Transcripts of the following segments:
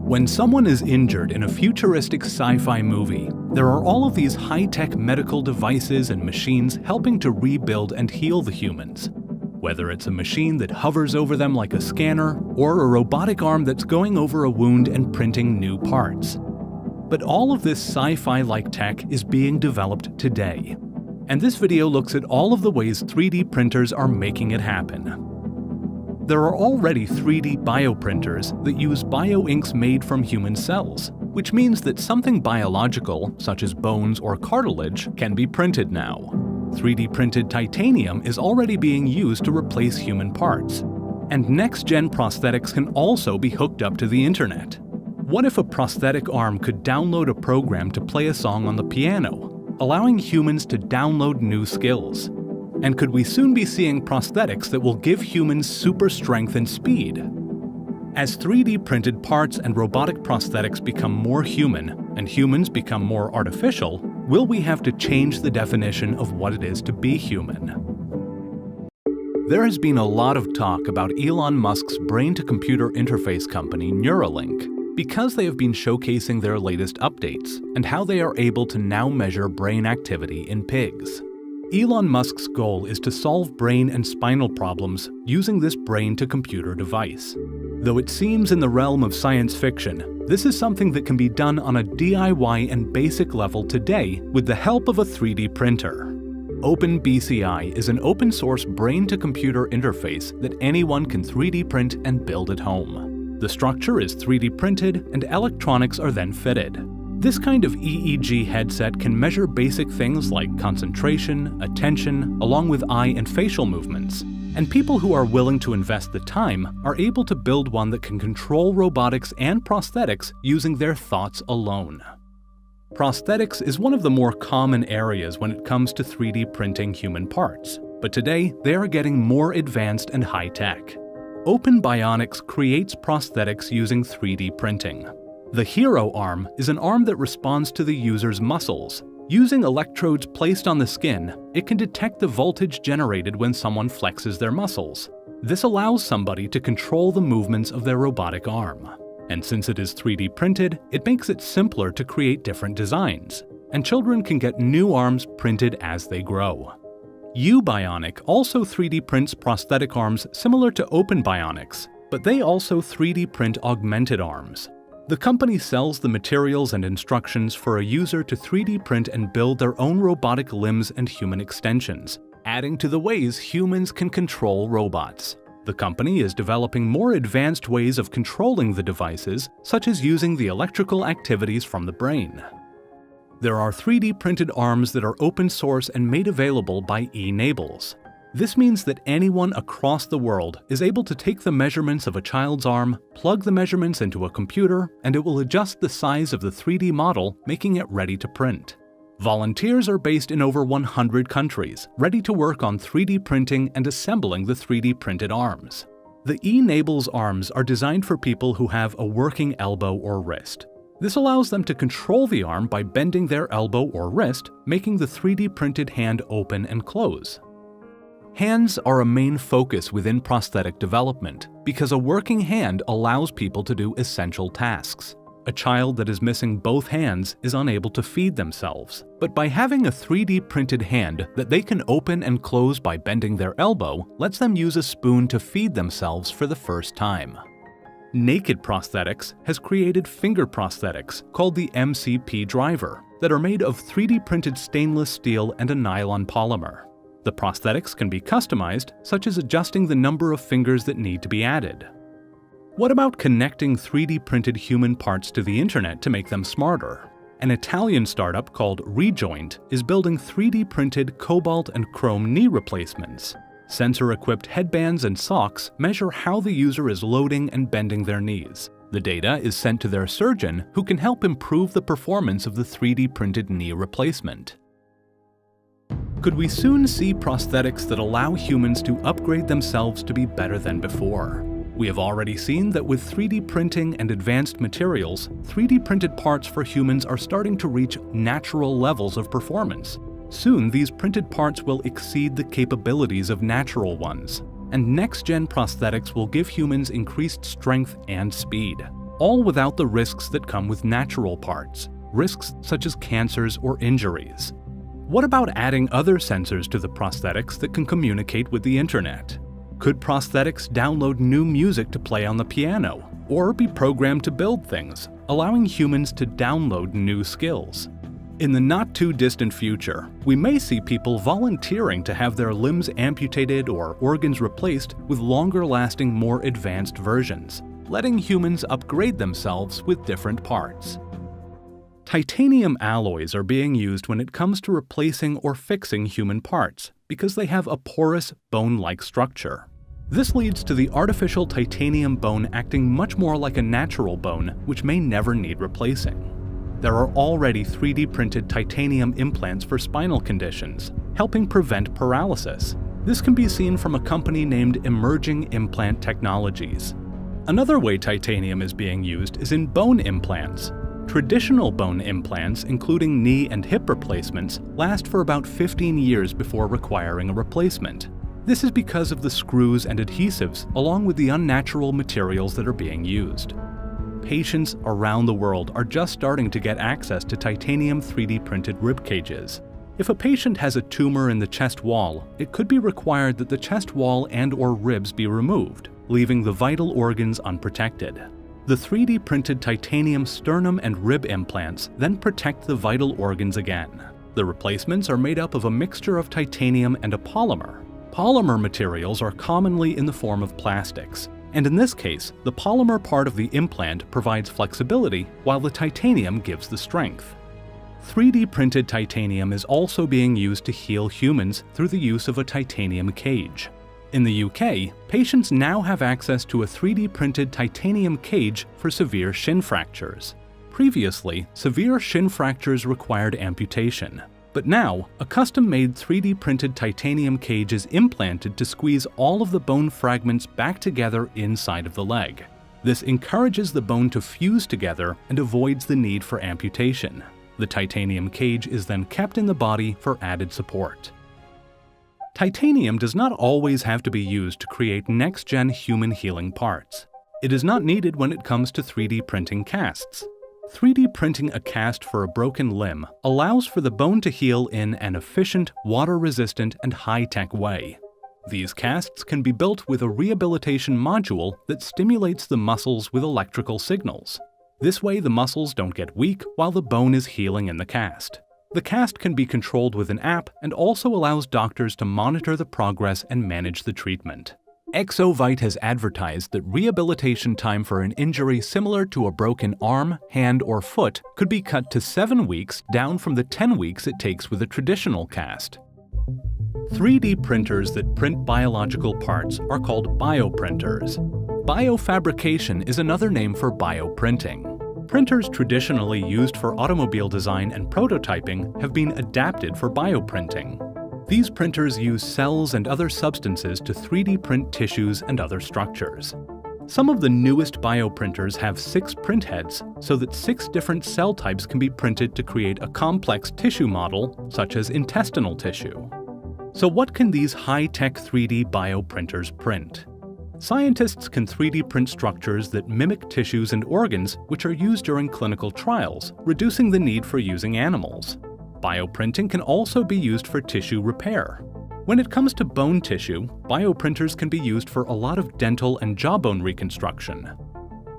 When someone is injured in a futuristic sci-fi movie, there are all of these high-tech medical devices and machines helping to rebuild and heal the humans. Whether it's a machine that hovers over them like a scanner, or a robotic arm that's going over a wound and printing new parts. But all of this sci-fi-like tech is being developed today. And this video looks at all of the ways 3D printers are making it happen. There are already 3D bioprinters that use bioinks made from human cells, which means that something biological, such as bones or cartilage, can be printed now. 3D printed titanium is already being used to replace human parts. And next-gen prosthetics can also be hooked up to the internet. What if a prosthetic arm could download a program to play a song on the piano, allowing humans to download new skills? And could we soon be seeing prosthetics that will give humans super strength and speed? As 3D printed parts and robotic prosthetics become more human, and humans become more artificial, will we have to change the definition of what it is to be human? There has been a lot of talk about Elon Musk's brain-to-computer interface company Neuralink, because they have been showcasing their latest updates and how they are able to now measure brain activity in pigs. Elon Musk's goal is to solve brain and spinal problems using this brain-to-computer device. Though it seems in the realm of science fiction, this is something that can be done on a DIY and basic level today with the help of a 3D printer. OpenBCI is an open-source brain-to-computer interface that anyone can 3D print and build at home. The structure is 3D printed and electronics are then fitted. This kind of EEG headset can measure basic things like concentration, attention, along with eye and facial movements. And people who are willing to invest the time are able to build one that can control robotics and prosthetics using their thoughts alone. Prosthetics is one of the more common areas when it comes to 3D printing human parts, but today they are getting more advanced and high-tech. Open Bionics creates prosthetics using 3D printing. The Hero arm is an arm that responds to the user's muscles. Using electrodes placed on the skin, it can detect the voltage generated when someone flexes their muscles. This allows somebody to control the movements of their robotic arm. And since it is 3D printed, it makes it simpler to create different designs. And children can get new arms printed as they grow. Bionic also 3D prints prosthetic arms similar to Open Bionics, but they also 3D print augmented arms. The company sells the materials and instructions for a user to 3D print and build their own robotic limbs and human extensions, adding to the ways humans can control robots. The company is developing more advanced ways of controlling the devices, such as using the electrical activities from the brain. There are 3D printed arms that are open source and made available by eNables. This means that anyone across the world is able to take the measurements of a child's arm, plug the measurements into a computer, and it will adjust the size of the 3D model, making it ready to print. Volunteers are based in over 100 countries, ready to work on 3D printing and assembling the 3D printed arms. The eNables arms are designed for people who have a working elbow or wrist. This allows them to control the arm by bending their elbow or wrist, making the 3D printed hand open and close. Hands are a main focus within prosthetic development because a working hand allows people to do essential tasks. A child that is missing both hands is unable to feed themselves, but by having a 3D printed hand that they can open and close by bending their elbow lets them use a spoon to feed themselves for the first time. Naked Prosthetics has created finger prosthetics called the MCP Driver that are made of 3D printed stainless steel and a nylon polymer. The prosthetics can be customized, such as adjusting the number of fingers that need to be added. What about connecting 3D printed human parts to the internet to make them smarter? An Italian startup called Rejoint is building 3D printed cobalt and chrome knee replacements. Sensor-equipped headbands and socks measure how the user is loading and bending their knees. The data is sent to their surgeon, who can help improve the performance of the 3D printed knee replacement. Could we soon see prosthetics that allow humans to upgrade themselves to be better than before? We have already seen that with 3D printing and advanced materials, 3D printed parts for humans are starting to reach natural levels of performance. Soon, these printed parts will exceed the capabilities of natural ones, and next-gen prosthetics will give humans increased strength and speed. all without the risks that come with natural parts, risks such as cancers or injuries. What about adding other sensors to the prosthetics that can communicate with the internet? Could prosthetics download new music to play on the piano, or be programmed to build things, allowing humans to download new skills? In the not-too-distant future, we may see people volunteering to have their limbs amputated or organs replaced with longer-lasting, more advanced versions, letting humans upgrade themselves with different parts. Titanium alloys are being used when it comes to replacing or fixing human parts because they have a porous, bone-like structure. This leads to the artificial titanium bone acting much more like a natural bone, which may never need replacing. There are already 3D printed titanium implants for spinal conditions, helping prevent paralysis. This can be seen from a company named Emerging Implant Technologies. Another way titanium is being used is in bone implants. Traditional bone implants, including knee and hip replacements, last for about 15 years before requiring a replacement. This is because of the screws and adhesives, along with the unnatural materials that are being used. Patients around the world are just starting to get access to titanium 3D printed rib cages. If a patient has a tumor in the chest wall, it could be required that the chest wall and/or ribs be removed, leaving the vital organs unprotected. The 3D printed titanium sternum and rib implants then protect the vital organs again. The replacements are made up of a mixture of titanium and a polymer. Polymer materials are commonly in the form of plastics, and in this case, the polymer part of the implant provides flexibility while the titanium gives the strength. 3D printed titanium is also being used to heal humans through the use of a titanium cage. In the UK, patients now have access to a 3D printed titanium cage for severe shin fractures. Previously, severe shin fractures required amputation. But now, a custom-made 3D printed titanium cage is implanted to squeeze all of the bone fragments back together inside of the leg. This encourages the bone to fuse together and avoids the need for amputation. The titanium cage is then kept in the body for added support. Titanium does not always have to be used to create next-gen human healing parts. It is not needed when it comes to 3D printing casts. 3D printing a cast for a broken limb allows for the bone to heal in an efficient, water-resistant, and high-tech way. These casts can be built with a rehabilitation module that stimulates the muscles with electrical signals. This way the muscles don't get weak while the bone is healing in the cast. The cast can be controlled with an app and also allows doctors to monitor the progress and manage the treatment. Exovite has advertised that rehabilitation time for an injury similar to a broken arm, hand, or foot could be cut to 7 weeks, down from the 10 weeks it takes with a traditional cast. 3D printers that print biological parts are called bioprinters. Biofabrication is another name for bioprinting. Printers traditionally used for automobile design and prototyping have been adapted for bioprinting. These printers use cells and other substances to 3D print tissues and other structures. Some of the newest bioprinters have 6 print heads, so that 6 different cell types can be printed to create a complex tissue model, such as intestinal tissue. So what can these high-tech 3D bioprinters print? Scientists can 3D print structures that mimic tissues and organs which are used during clinical trials, reducing the need for using animals. Bioprinting can also be used for tissue repair. When it comes to bone tissue, bioprinters can be used for a lot of dental and jawbone reconstruction.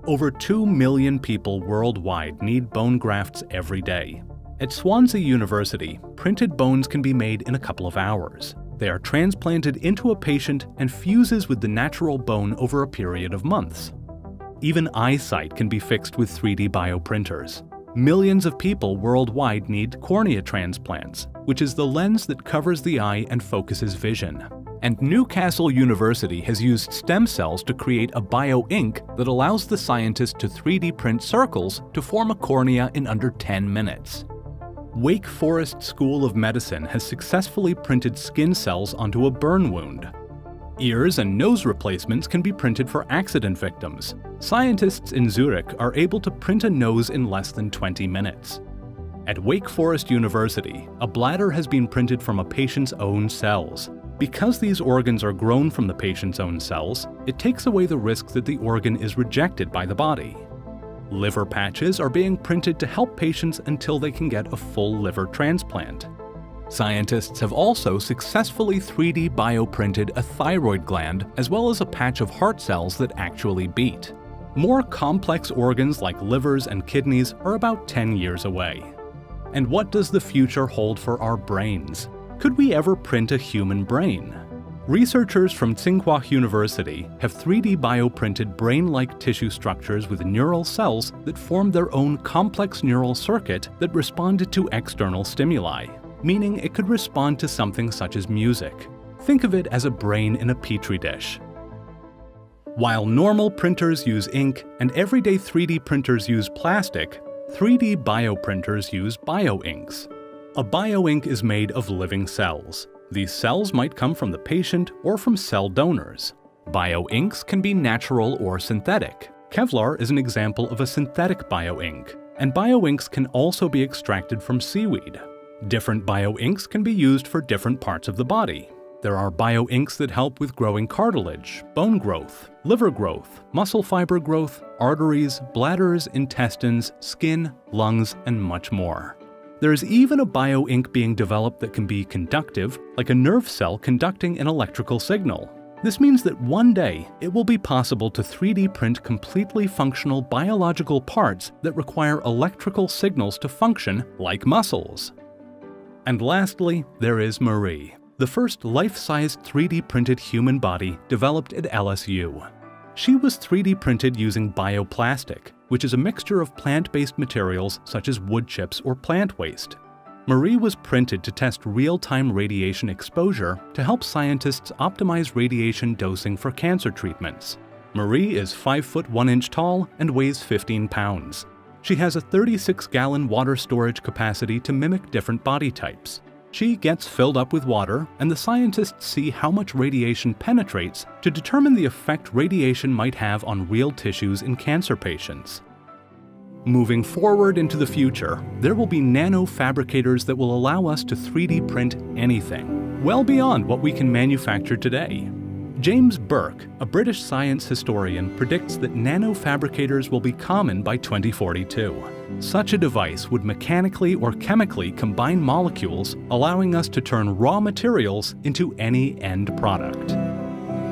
Over 2 million people worldwide need bone grafts every day. At Swansea University, printed bones can be made in a couple of hours. They are transplanted into a patient and fuses with the natural bone over a period of months. Even eyesight can be fixed with 3D bioprinters. Millions of people worldwide need cornea transplants, which is the lens that covers the eye and focuses vision. And Newcastle University has used stem cells to create a bioink that allows the scientists to 3D print circles to form a cornea in under 10 minutes. Wake Forest School of Medicine has successfully printed skin cells onto a burn wound. Ears and nose replacements can be printed for accident victims. Scientists in Zurich are able to print a nose in less than 20 minutes. At Wake Forest University, a bladder has been printed from a patient's own cells. Because these organs are grown from the patient's own cells, it takes away the risk that the organ is rejected by the body. Liver patches are being printed to help patients until they can get a full liver transplant. Scientists have also successfully 3D bioprinted a thyroid gland as well as a patch of heart cells that actually beat. More complex organs like livers and kidneys are about 10 years away. And what does the future hold for our brains? Could we ever print a human brain? Researchers from Tsinghua University have 3D bioprinted brain-like tissue structures with neural cells that formed their own complex neural circuit that responded to external stimuli, meaning it could respond to something such as music. Think of it as a brain in a petri dish. While normal printers use ink and everyday 3D printers use plastic, 3D bioprinters use bioinks. A bioink is made of living cells. These cells might come from the patient or from cell donors. Bioinks can be natural or synthetic. Kevlar is an example of a synthetic bioink, and bioinks can also be extracted from seaweed. Different bioinks can be used for different parts of the body. There are bioinks that help with growing cartilage, bone growth, liver growth, muscle fiber growth, arteries, bladders, intestines, skin, lungs, and much more. There is even a bioink being developed that can be conductive, like a nerve cell conducting an electrical signal. This means that one day it will be possible to 3D print completely functional biological parts that require electrical signals to function, like muscles. And lastly, there is Marie, the first life-sized 3D printed human body developed at LSU. She was 3D printed using bioplastic, which is a mixture of plant-based materials such as wood chips or plant waste. Marie was printed to test real-time radiation exposure to help scientists optimize radiation dosing for cancer treatments. Marie is 5 foot 1 inch tall and weighs 15 pounds. She has a 36-gallon water storage capacity to mimic different body types. She gets filled up with water, and the scientists see how much radiation penetrates to determine the effect radiation might have on real tissues in cancer patients. Moving forward into the future, there will be nanofabricators that will allow us to 3D print anything, well beyond what we can manufacture today. James Burke, a British science historian, predicts that nanofabricators will be common by 2042. Such a device would mechanically or chemically combine molecules, allowing us to turn raw materials into any end product.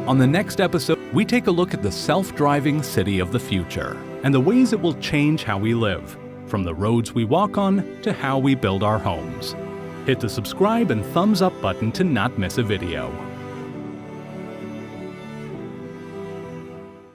On the next episode, we take a look at the self-driving city of the future and the ways it will change how we live, from the roads we walk on to how we build our homes. Hit the subscribe and thumbs up button to not miss a video.